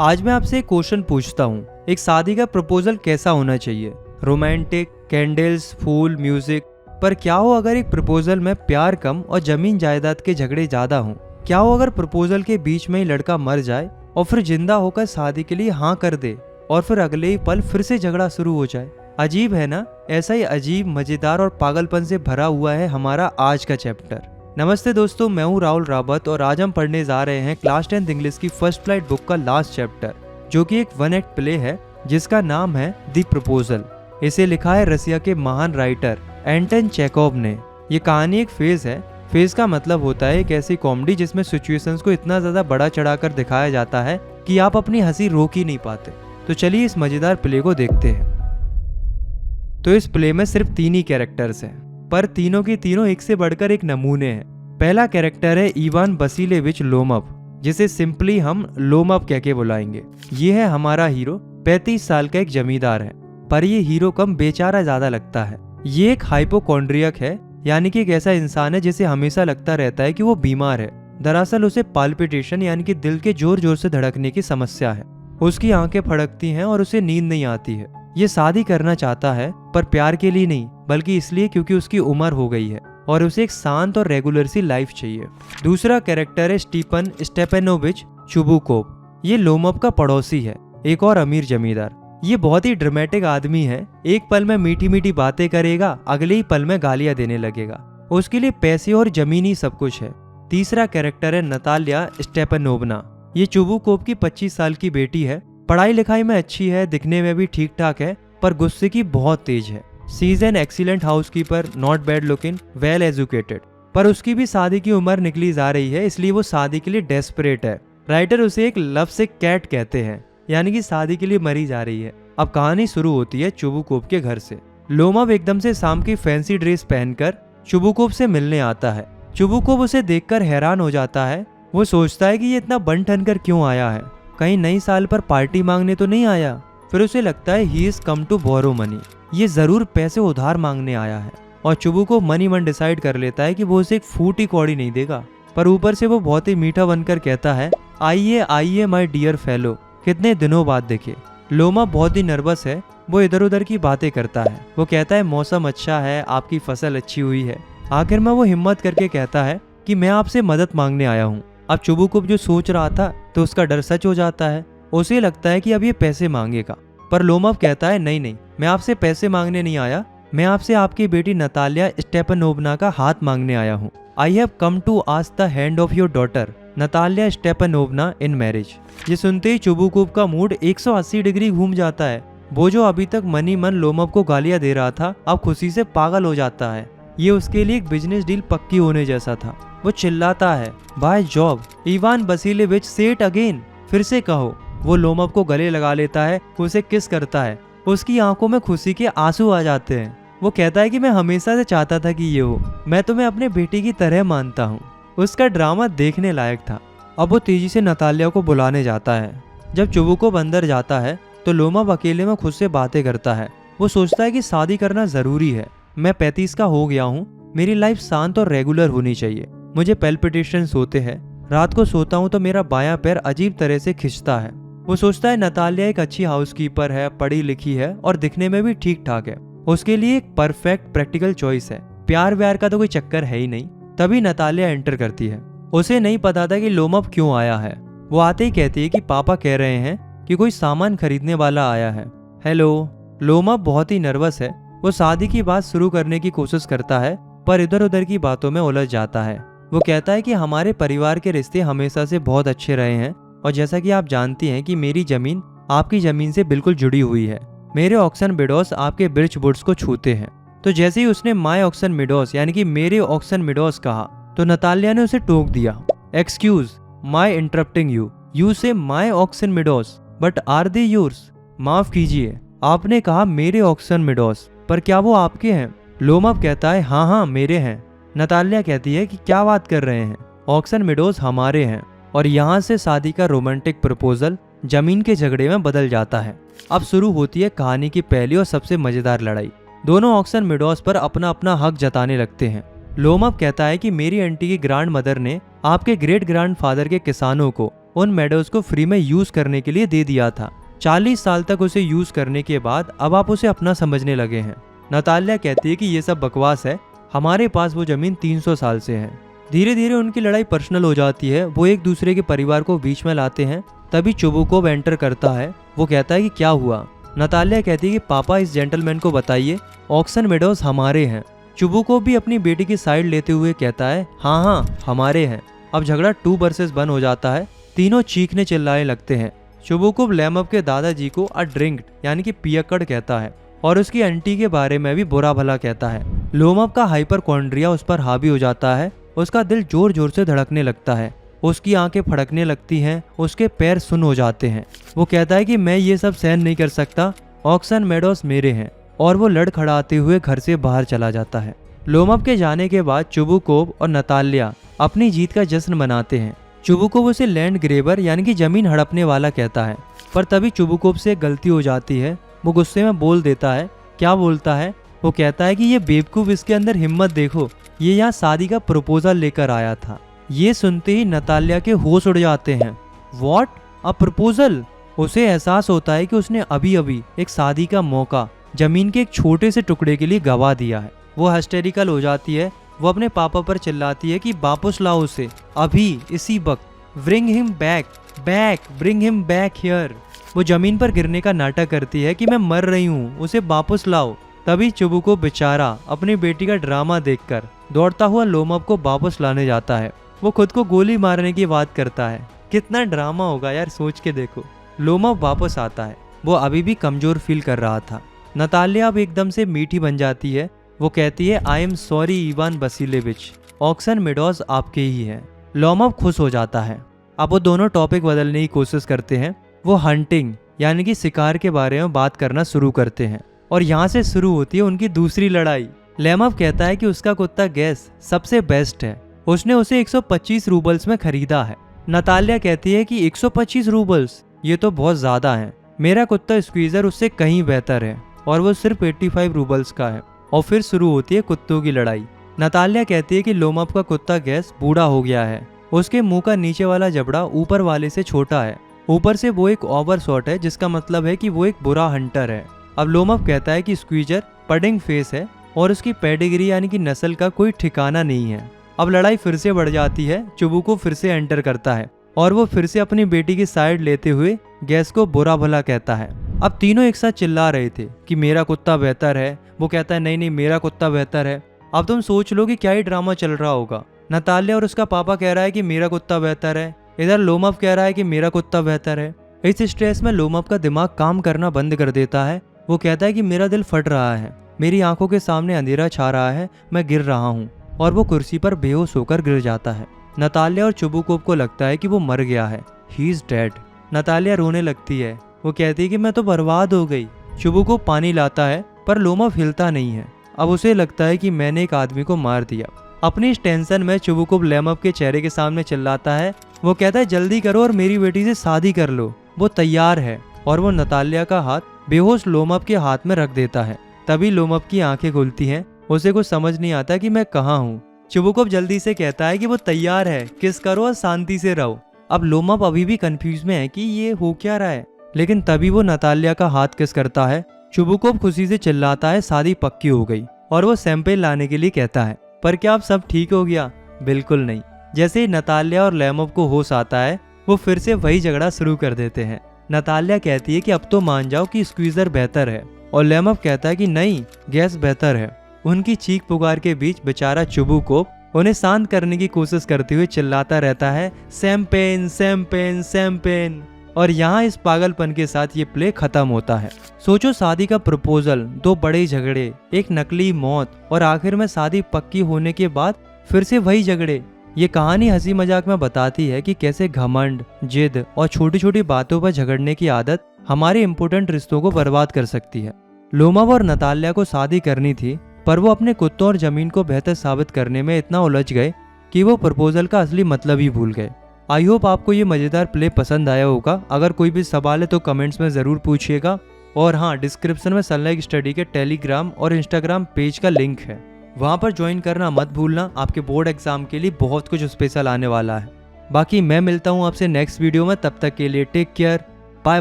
आज मैं आपसे एक क्वेश्चन पूछता हूँ, एक शादी का प्रपोजल कैसा होना चाहिए? रोमांटिक, कैंडल्स, फूल, म्यूजिक। पर क्या हो अगर एक प्रपोजल में प्यार कम और जमीन जायदाद के झगड़े ज्यादा हों? क्या हो अगर प्रपोजल के बीच में ही लड़का मर जाए और फिर जिंदा होकर शादी के लिए हाँ कर दे और फिर अगले ही पल फिर से झगड़ा शुरू हो जाए? अजीब है ना? ऐसा ही अजीब, मजेदार और पागलपन से भरा हुआ है हमारा आज का चैप्टर। नमस्ते दोस्तों, मैं हूँ राहुल रावत और आज हम पढ़ने जा रहे हैं क्लास 10th इंग्लिश की फर्स्ट फ्लाइट बुक का लास्ट चैप्टर, जो कि एक वन एक्ट प्ले है जिसका नाम है द प्रपोजल। इसे लिखा है रसिया के महान राइटर एंटन चेकोव ने। ये कहानी एक फेज है। फेज का मतलब होता है एक ऐसी कॉमेडी जिसमें सिचुएशंस को इतना ज्यादा बड़ा चढ़ाकर दिखाया जाता है कि आप अपनी हंसी रोक ही नहीं पाते। तो चलिए इस मजेदार प्ले को देखते हैं। तो इस प्ले में सिर्फ 3 ही कैरेक्टर्स हैं, पर तीनों की तीनों एक से बढ़कर एक नमूने हैं। पहला कैरेक्टर है इवान वसीलेविच लोमव, जिसे सिंपली हम लोमव कह के बुलाएंगे। ये है हमारा हीरो। 35 साल का एक जमींदार है, पर ये हीरो कम बेचारा ज्यादा लगता है। ये एक हाइपोकॉन्ड्रियक है, यानी कि एक ऐसा इंसान है जिसे हमेशा लगता रहता है कि वो बीमार है। दरअसल उसे पाल्पिटेशन यानी कि दिल के जोर जोर से धड़कने की समस्या है। उसकी आंखें फड़कती हैं और उसे नींद नहीं आती है। ये शादी करना चाहता है, पर प्यार के लिए नहीं, बल्कि इसलिए क्योंकि उसकी उम्र हो गई है और उसे एक शांत और रेगुलर सी लाइफ चाहिए। दूसरा कैरेक्टर है स्टीफन स्टेपेनोविच चुबुकोव। ये लोमव का पड़ोसी है, एक और अमीर जमींदार। ये बहुत ही ड्रामेटिक आदमी है। एक पल में मीठी मीठी बातें करेगा, अगले ही पल में गालियां देने लगेगा। उसके लिए पैसे और जमीन ही सब कुछ है। तीसरा कैरेक्टर है नतालिया स्टेपनोवना। ये चुबुकोव की 25 साल की बेटी है। पढ़ाई लिखाई में अच्छी है, दिखने में भी ठीक ठाक है, पर गुस्से की बहुत तेज है। She is an excellent housekeeper, not bad looking, well educated. पर उसकी भी शादी की उम्र निकली जा रही है, इसलिए वो शादी के लिए डेस्परेट है। राइटर उसे एक लव सिक कैट कहते हैं, यानी कि शादी के लिए मरी जा रही है। अब कहानी शुरू होती है चुबुकोव के घर से। लोमव एकदम से शाम की फैंसी ड्रेस पहनकर चुबुकोव से मिलने आता है। चुबुकोव उसे देखकर हैरान हो जाता है। वो सोचता है कि ये इतना बन ठन कर क्यों आया है, कहीं नई साल पर पार्टी मांगने तो नहीं आया। फिर उसे लगता है he is come to borrow money, ये जरूर पैसे उधार मांगने आया है। और चुबुकोव मनी मन डिसाइड कर लेता है कि वो उसे एक फूटी कौड़ी नहीं देगा। पर ऊपर से वो बहुत ही मीठा बनकर कहता है, आइए आइए माय डियर फेलो, कितने दिनों बाद देखे। लोमव बहुत ही नर्वस है। वो इधर उधर की बातें करता है। वो कहता है मौसम अच्छा है, आपकी फसल अच्छी हुई है। आखिर में वो हिम्मत करके कहता है कि मैं आपसे मदद मांगने आया हूँ। अब चुबुकोव जो सोच रहा था तो उसका डर सच हो जाता है। उसे लगता है कि अब ये पैसे मांगेगा, पर लोमव कहता है नहीं नहीं, मैं आपसे पैसे मांगने नहीं आया, मैं आपसे आपकी बेटी नतालिया स्टेपनोवना का हाथ मांगने आया हूँ। I have come to ask the hand of your daughter Natalya Stepanovna in marriage. ये सुनते ही चुबुकोव का मूड 180 डिग्री घूम जाता है। वो जो अभी तक मनी मन लोमव को गालियां दे रहा था, अब खुशी से पागल हो जाता है। ये उसके लिए एक बिजनेस डील पक्की होने जैसा था। वो चिल्लाता है, बाय जॉब इवान वसीलेविच, से इट अगेन, फिर से कहो। वो लोमव को गले लगा लेता है, उसे किस करता है। उसकी आंखों में खुशी के आंसू आ जाते हैं। वो कहता है कि मैं हमेशा से चाहता था कि ये हो, मैं तुम्हें अपने बेटी की तरह मानता हूँ। उसका ड्रामा देखने लायक था। अब वो तेजी से नतालिया को बुलाने जाता है। जब चुबुकोव अंदर जाता है तो लोमव अकेले में खुद से बातें करता है। वो सोचता है कि शादी करना जरूरी है। मैं 35 का हो गया हूँ, मेरी लाइफ शांत और रेगुलर होनी चाहिए। मुझे पैल्पिटेशंस होते हैं, रात को सोता हूँ तो मेरा बायां पैर अजीब तरह से खिंचता है। वो सोचता है नतालिया एक अच्छी हाउसकीपर है, पढ़ी लिखी है और दिखने में भी ठीक ठाक है। उसके लिए एक परफेक्ट प्रैक्टिकल चॉइस है। प्यार व्यार का तो कोई चक्कर है ही नहीं। तभी नतालिया एंटर करती है। उसे नहीं पता था कि लोमव क्यों आया है। वो आते ही कहती है कि पापा कह रहे हैं कि कोई सामान खरीदने वाला आया है। हेलो। लोमव बहुत ही नर्वस है। वो शादी की बात शुरू करने की कोशिश करता है, पर इधर उधर की बातों में उलझ जाता है। वो कहता है कि हमारे परिवार के रिश्ते हमेशा से बहुत अच्छे रहे हैं और जैसा कि आप जानती हैं कि मेरी जमीन आपकी जमीन से बिल्कुल जुड़ी हुई है। मेरे ऑक्सन मिडोस आपके बिर्च वुड्स को छूते हैं। तो जैसे ही उसने माय ऑक्सन मिडोस यानी कि मेरे ऑक्सन मिडोस कहा तो नतालिया ने उसे टोक दिया। Excuse my interrupting you, you say my oxen meadows but are they yours. माफ कीजिए, आपने कहा मेरे ऑक्सन मिडोस, पर क्या वो आपके हैं? लोमव कहता है हाँ हाँ मेरे हैं। नतालिया कहती है कि क्या बात कर रहे हैं, ऑक्सन मिडोस हमारे हैं। और यहाँ से शादी का रोमांटिक प्रपोजल जमीन के झगड़े में बदल जाता है। अब शुरू होती है कहानी की पहली और सबसे मजेदार लड़ाई। दोनों ऑक्सन मिडोस पर अपना अपना हक जताने लगते हैं। लोमव कहता है कि मेरी आंटी की ग्रैंड मदर ने आपके ग्रेट ग्रैंड फादर के किसानों को उन मेडोज को फ्री में यूज करने के लिए दे दिया था। 40 साल तक उसे यूज करने के बाद अब आप उसे अपना समझने लगे हैं। नतालिया कहती है कि ये सब बकवास है, हमारे पास वो जमीन 300 साल से है। धीरे धीरे उनकी लड़ाई पर्सनल हो जाती है, वो एक दूसरे के परिवार को बीच में लाते हैं। तभी चुबुकोव एंटर करता है। वो कहता है कि क्या हुआ। नतालिया कहती है कि पापा इस जेंटलमैन को बताइए, ऑक्सन मेडोज हमारे हैं। चुबुकोव भी अपनी बेटी की साइड लेते हुए कहता है हाँ हाँ हमारे हैं। अब झगड़ा 2 वर्सेस 1 हो जाता है। तीनों चीखने चिल्लाने लगते हैं। चुबुकोव लेमअप के दादाजी को अ ड्रिंक्ड यानी कि पियक्कड़ कहता है और उसकी आंटी के बारे में भी बुरा भला कहता है। लोमअप का हाइपरकॉन्ड्रिया उस पर हावी हो जाता है। उसका दिल जोर जोर से धड़कने लगता है, उसकी आंखें फड़कने लगती हैं, उसके पैर सुन्न हो जाते हैं। वो कहता है कि मैं ये सब सहन नहीं कर सकता, ऑक्सन मेडोज मेरे हैं, और वो लड़खड़ाते हुए घर से बाहर चला जाता है। लोमअप के जाने के बाद चुबुकोव और नतालिया अपनी जीत का जश्न मनाते हैं। चुबुकोव उसे लैंड ग्रेबर यानी कि जमीन हड़पने वाला कहता है, पर तभी चुबुकोव से गलती हो जाती है। वो गुस्से में बोल देता है। क्या बोलता है? वो कहता है कि ये बेवकूफ, इसके अंदर हिम्मत देखो, ये यहाँ शादी का प्रपोजल लेकर आया था। ये सुनते ही नतालिया के होश उड़ जाते हैं। What, a proposal? उसे एहसास होता है कि उसने अभी अभी एक शादी का मौका जमीन के एक छोटे से टुकड़े के लिए गवा दिया है। वो हिस्टेरिकल हो जाती है। वो अपने पापा पर चिल्लाती है कि वापस लाओ उसे, अभी इसी वक्त। Bring him back, back, bring him back here. वो जमीन पर गिरने का नाटक करती है कि मैं मर रही हूँ, उसे वापस लाओ। तभी चुबुकोव बेचारा अपनी बेटी का ड्रामा देखकर दौड़ता हुआ लोमअप को वापस लाने जाता है। वो खुद को गोली मारने की बात करता है। कितना ड्रामा होगा यार, सोच के देखो। लोमअप वापस आता है। वो अभी भी कमजोर फील कर रहा था। नतालिया अब एकदम से मीठी बन जाती है। वो कहती है I am sorry Ivan Vasilevich, oxen meadows आपके ही है। लोमअप खुश हो जाता है। अब वो दोनों टॉपिक बदलने की कोशिश करते हैं। वो हंटिंग यानी कि शिकार के बारे में बात करना शुरू करते हैं और यहाँ से शुरू होती है उनकी दूसरी लड़ाई। लेमअप कहता है कि उसका कुत्ता गैस सबसे बेस्ट है, उसने उसे 125 रूबल्स में खरीदा है। नतालिया कहती है कि 125 रूबल्स, ये तो बहुत ज्यादा है। मेरा कुत्ता स्क्वीजर उससे कहीं बेहतर है और वो सिर्फ 85 रूबल्स का है। और फिर शुरू होती है कुत्तों की लड़ाई। नतालिया कहती है कि लोमअप का कुत्ता गैस बूढ़ा हो गया है, उसके मुंह का नीचे वाला जबड़ा ऊपर वाले से छोटा है, ऊपर से वो एक ओवर शॉट है, जिसका मतलब है कि वो एक बुरा हंटर है। अब लोमअप कहता है कि स्क्वीजर पडिंग फेस है और उसकी पेडिग्री यानी कि नस्ल का कोई ठिकाना नहीं है। अब लड़ाई फिर से बढ़ जाती है। चुबुकोव फिर से एंटर करता है और वो फिर से अपनी बेटी की साइड लेते हुए गैस को बुरा भला कहता है। अब तीनों एक साथ चिल्ला रहे थे कि मेरा कुत्ता बेहतर है। वो कहता है नहीं नहीं मेरा कुत्ता बेहतर है। अब तुम सोच लो कि क्या ही ड्रामा चल रहा होगा। नतालिया और उसका पापा कह रहा है कि मेरा कुत्ता बेहतर है, इधर लोमअप कह रहा है कि मेरा कुत्ता बेहतर है। इस स्ट्रेस में लोमअप का दिमाग काम करना बंद कर देता है। वो कहता है कि मेरा दिल फट रहा है, मेरी आंखों के सामने अंधेरा छा रहा है, मैं गिर रहा हूँ। और वो कुर्सी पर बेहोश होकर गिर जाता है। नतालिया और चुबुकोव को लगता है कि वो मर गया है, ही इज डेड। नतालिया रोने लगती है। वो कहती है कि मैं तो बर्बाद हो गई। चुबुकोव पानी लाता है पर लोमअप हिलता नहीं है। अब उसे लगता है कि मैंने एक आदमी को मार दिया। अपनी इस टेंशन में चुबुकोव लेमअप के चेहरे के सामने चिल्लाता है। वो कहता है जल्दी करो और मेरी बेटी से शादी कर लो, वो तैयार है। और वो नतालिया का हाथ बेहोश लोमअप के हाथ में रख देता है। तभी लोमअप की आंखें खुलती हैं। उसे कुछ समझ नहीं आता कि मैं कहाँ हूँ। चुबुकोव जल्दी से कहता है कि वो तैयार है, किस करो और शांति से रहो। अब लोमअप अभी भी कंफ्यूज में है कि ये हो क्या रहा है, लेकिन तभी वो नतालिया का हाथ किस करता है। चुबुकोव खुशी से चिल्लाता है शादी पक्की हो गई और वो शैंपेन लाने के लिए कहता है। पर क्या अब सब ठीक हो गया? बिल्कुल नहीं। जैसे ही नतालिया और लेमअप को होश आता है, वो फिर से वही झगड़ा शुरू कर देते हैं। नतालिया कहती है कि अब तो मान जाओ कि स्क्वीजर बेहतर है और लेमअप कहता है कि नहीं, गैस बेहतर है। उनकी चीख पुकार के बीच बेचारा चुबुकोव उन्हें शांत करने की कोशिश करते हुए चिल्लाता रहता है शैंपेन शैंपेन शैंपेन। और यहाँ इस पागलपन के साथ ये प्ले खत्म होता है। सोचो, शादी का प्रपोजल, 2 बड़े झगड़े, एक नकली मौत और आखिर में शादी पक्की होने के बाद फिर से वही झगड़े। ये कहानी हंसी मजाक में बताती है कि कैसे घमंड, जिद और छोटी छोटी बातों पर झगड़ने की आदत हमारे इम्पोर्टेंट रिश्तों को बर्बाद कर सकती है। लोमअप और नतालिया को शादी करनी थी, पर वो अपने कुत्तों और जमीन को बेहतर साबित करने में इतना उलझ गए कि वो प्रपोजल का असली मतलब ही भूल गए। आई होप आपको ये मजेदार प्ले पसंद आया होगा। अगर कोई भी सवाल है तो कमेंट्स में जरूर पूछिएगा। और हाँ, डिस्क्रिप्शन में सनलाइक स्टडी के टेलीग्राम और इंस्टाग्राम पेज का लिंक है, वहाँ पर ज्वाइन करना मत भूलना। आपके बोर्ड एग्जाम के लिए बहुत कुछ स्पेशल आने वाला है। बाकी मैं मिलता हूँ आपसे नेक्स्ट वीडियो में, तब तक के लिए टेक केयर, बाय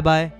बाय।